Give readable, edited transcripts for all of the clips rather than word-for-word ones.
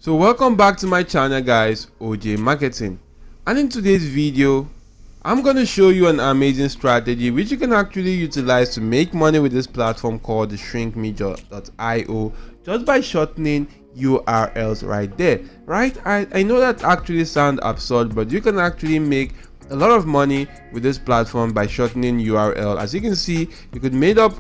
So welcome back to my channel guys, OJ Marketing, and in today's video I'm going to show you an amazing strategy which you can actually utilize to make money with this platform called the Shrinkme.io just by shortening URLs right there. I know that actually sounds absurd, but you can actually make a lot of money with this platform by shortening URL. As you can see, you could make up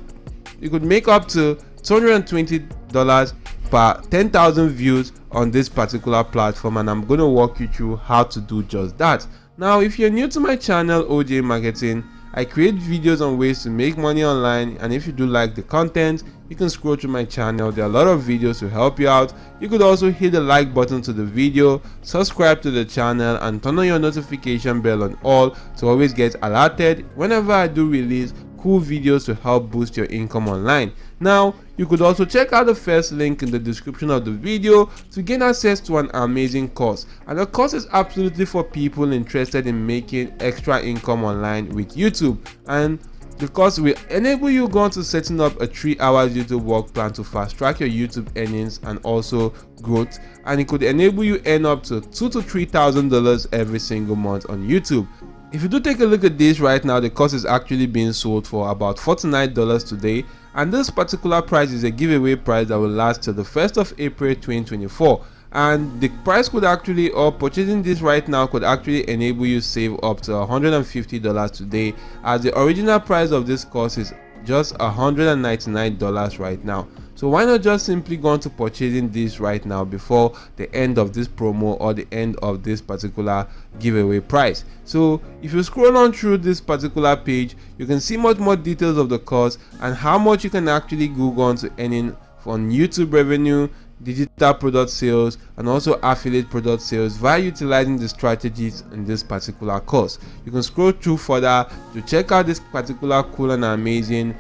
to $220 per 10,000 views on this particular platform, and I'm going to walk you through how to do just that. Now, if you're new to my channel OJ Marketing, I create videos on ways to make money online, and if you do like the content, you can scroll through my channel. There are a lot of videos to help you out. You could also hit the like button to the video, subscribe to the channel, and turn on your notification bell on all to always get alerted whenever I do release cool videos to help boost your income online. Now, you could also check out the first link in the description of the video to gain access to an amazing course, and the course is absolutely for people interested in making extra income online with YouTube. And the course will enable you go to setting up a 3-hour YouTube work plan to fast track your YouTube earnings and also growth, and it could enable you earn up to $2,000 to $3,000 every single month on YouTube. If you do take a look at this right now, the course is actually being sold for about $49 today, and this particular price is a giveaway price that will last till the 1st of April 2024. And the price could actually, or purchasing this right now could actually enable you save up to $150 today, as the original price of this course is just $199 right now. So why not just simply go on to purchasing this right now before the end of this promo or the end of this particular giveaway price. So if you scroll on through this particular page, you can see much more details of the course and how much you can actually go on to earning from YouTube revenue, digital product sales, and also affiliate product sales via utilizing the strategies in this particular course. You can scroll through further to check out this particular cool and amazing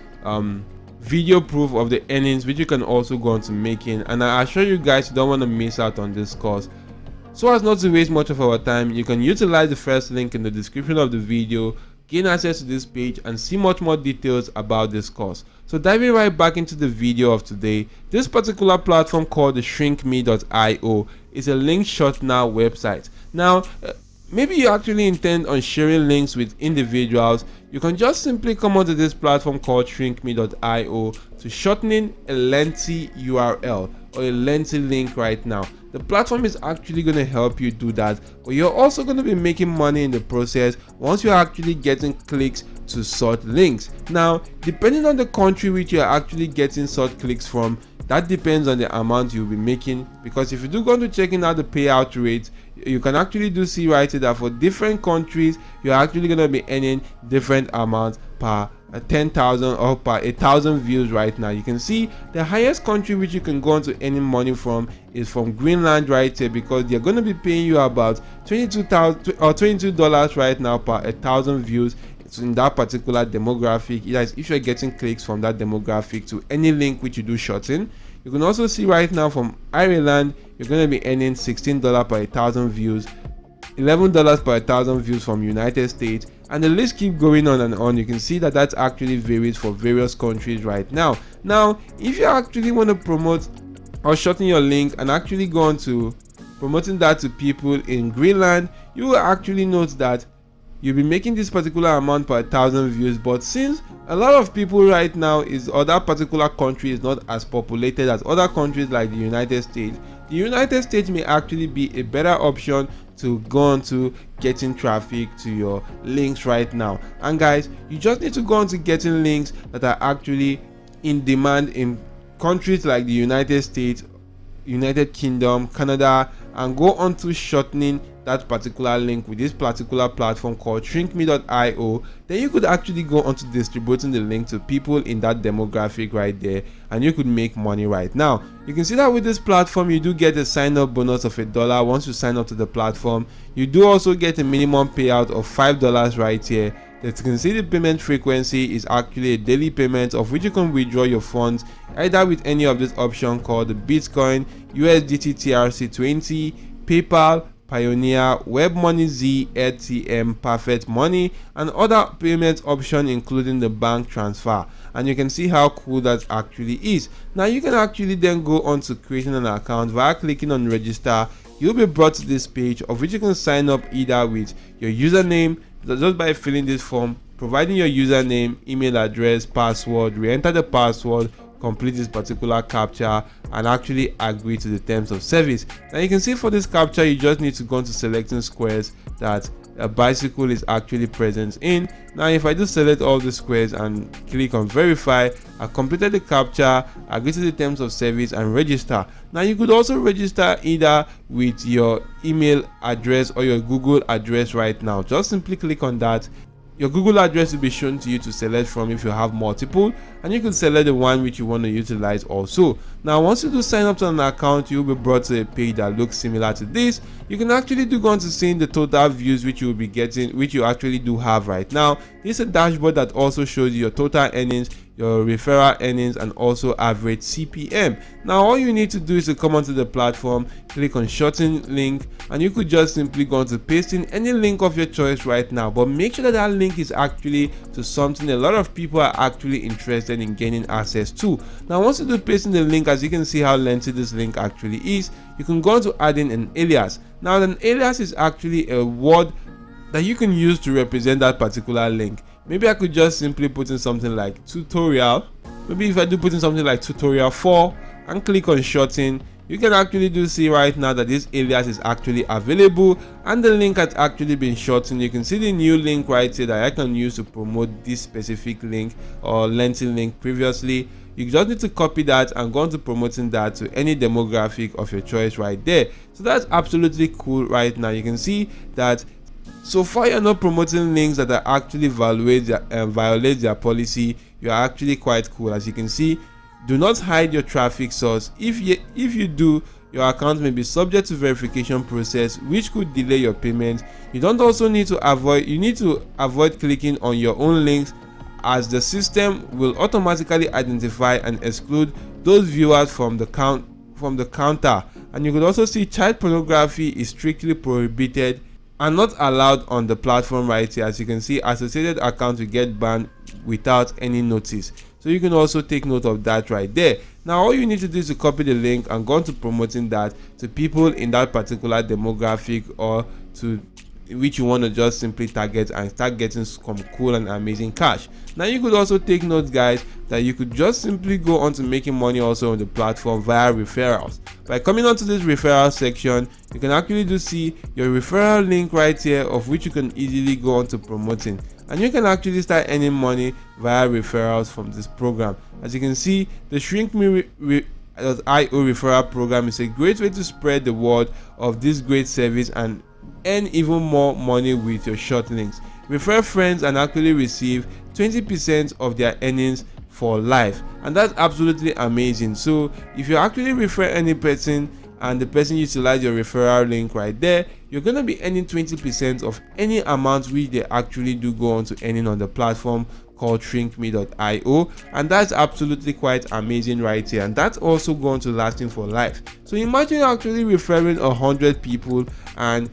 video proof of the earnings, which you can also go on to making. And I assure you guys, you don't want to miss out on this course. So as not to waste much of our time, you can utilize the first link in the description of the video, gain access to this page, and see much more details about this course. So diving right back into the video of today, this particular platform called the Shrinkme.io is a link shortener website. Now, maybe you actually intend on sharing links with individuals. You can just simply come onto this platform called Shrinkme.io to shortening a lengthy URL or a lengthy link right now. The platform is actually going to help you do that, but you're also going to be making money in the process once you're actually getting clicks to sort links. Now, depending on the country which you're actually getting sort clicks from, that depends on the amount you'll be making, because if you do go to checking out the payout rate, you can actually do see right here that for different countries you're actually going to be earning different amounts per 10,000 or per 1,000 views. Right now you can see the highest country which you can go on to earning money from is from Greenland right here, because they're going to be paying you about $22 right now per 1,000 views in that particular demographic. If you're getting clicks from that demographic to any link which you do shorten. You can also see right now from Ireland you're going to be earning $16 per 1,000 views, $11 per 1,000 views from United States, and the list keep going on and on. You can see that that actually varies for various countries right now. Now, if you actually want to promote or shorten your link and actually go on to promoting that to people in Greenland, you will actually note that you'll be making this particular amount per 1,000 views. But since a lot of people right now or that particular country is not as populated as other countries like the United States, the United States may actually be a better option to go on to getting traffic to your links right now. And guys, you just need to go on to getting links that are actually in demand in countries like the United States, United Kingdom, Canada, and go on to shortening that particular link with this particular platform called Shrinkme.io. Then you could actually go on to distributing the link to people in that demographic right there, and you could make money right now. You can see that with this platform you do get a sign up bonus of $1 once you sign up to the platform. You do also get a minimum payout of $5 right here. As you can see, the payment frequency is actually a daily payment of which you can withdraw your funds either with any of this option called the Bitcoin, USDT TRC20, PayPal, Pioneer, WebMoney Z, ATM, Perfect Money, and other payment options including the bank transfer. and you can see how cool that actually is. Now you can actually then go on to creating an account via clicking on register. You'll be brought to this page of which you can sign up either with your username just by filling this form, providing your username, email address, password, re-enter the password, complete this particular captcha, and actually agree to the terms of service. Now you can see for this captcha, you just need to go into selecting squares that a bicycle is actually present in. Now if I just select all the squares and click on verify, I completed the captcha, agree to the terms of service, and register. Now you could also register either with your email address or your Google address right now. Just simply click on that. Your Google address will be shown to you to select from if you have multiple, and you can select the one which you want to utilize also. Now once you do sign up to an account, you'll be brought to a page that looks similar to this. You can actually do go on to seeing the total views which you will be getting, which you actually do have right now. This is a dashboard that also shows you your total earnings, your referral earnings, and also average CPM. Now all you need to do is to come onto the platform, click on shorten link, and you could just simply go on to paste in any link of your choice right now, but make sure that that link is actually to something a lot of people are actually interested in gaining access to. Now once you do paste in the link, as you can see how lengthy this link actually is, you can go on to add in an alias. Now an alias is actually a word that you can use to represent that particular link. Maybe I could just simply put in something like tutorial. Maybe if I do put in something like tutorial 4 and click on shorten, you can actually do see right now that this alias is actually available and the link has actually been shortened. You can see the new link right here that I can use to promote this specific link or lengthy link previously. You just need to copy that and go on to promoting that to any demographic of your choice right there. So that's absolutely cool right now. You can see that so far you're not promoting links that are actually violate their policy. You are actually quite cool. As you can see, do not hide your traffic source. If you do, your account may be subject to verification process which could delay your payment. You don't also need to avoid clicking on your own links, as the system will automatically identify and exclude those viewers from the counter. And you could also see child pornography is strictly prohibited and not allowed on the platform right here. As you can see, associated accounts will get banned without any notice. So you can also take note of that right there. Now all you need to do is to copy the link and go on to promoting that to people in that particular demographic or to which you want to just simply target and start getting some cool and amazing cash. Now you could also take note, guys, that you could just simply go on to making money also on the platform via referrals. By coming onto this referral section, you can actually do see your referral link right here, of which you can easily go on to promoting, and you can actually start earning money via referrals from this program. As you can see, the Shrinkearn referral program is a great way to spread the word of this great service and earn even more money with your short links. Refer friends and actually receive 20% of their earnings for life, and that's absolutely amazing. So if you actually refer any person and the person utilize your referral link right there, you're going to be earning 20% of any amount which they actually do go on to earning on the platform called shrinkme.io, and that's absolutely quite amazing right here, and that's also going to lasting for life. So imagine actually referring 100 people, and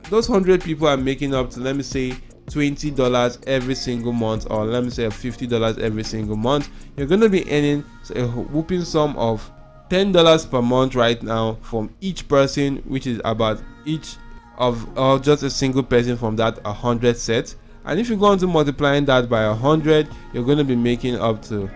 those 100 people are making up to, let me say, $20 every single month, or let me say $50 every single month. You're going to be earning a whooping sum of $10 per month right now from each person, which is about each of or just a single person from that 100 sets. And if you go on to multiplying that by 100, you're going to be making up to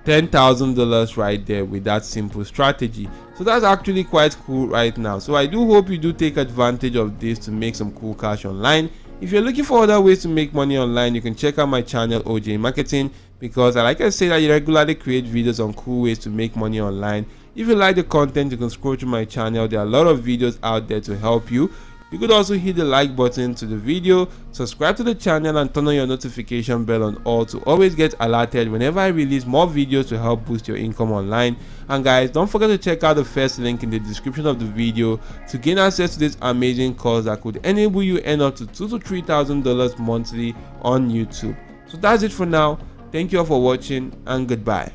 $10,000 right there with that simple strategy. So that's actually quite cool right now. So I do hope you do take advantage of this to make some cool cash online. If you're looking for other ways to make money online, you can check out my channel OJ Marketing, because like I say, that I regularly create videos on cool ways to make money online. If you like the content, you can scroll through my channel. There are a lot of videos out there to help you. You could also hit the like button to the video, subscribe to the channel, and turn on your notification bell on all to always get alerted whenever I release more videos to help boost your income online. And guys, don't forget to check out the first link in the description of the video to gain access to this amazing course that could enable you earn up to $2,000 to $3,000 monthly on YouTube. So that's it for now. Thank you all for watching, and goodbye.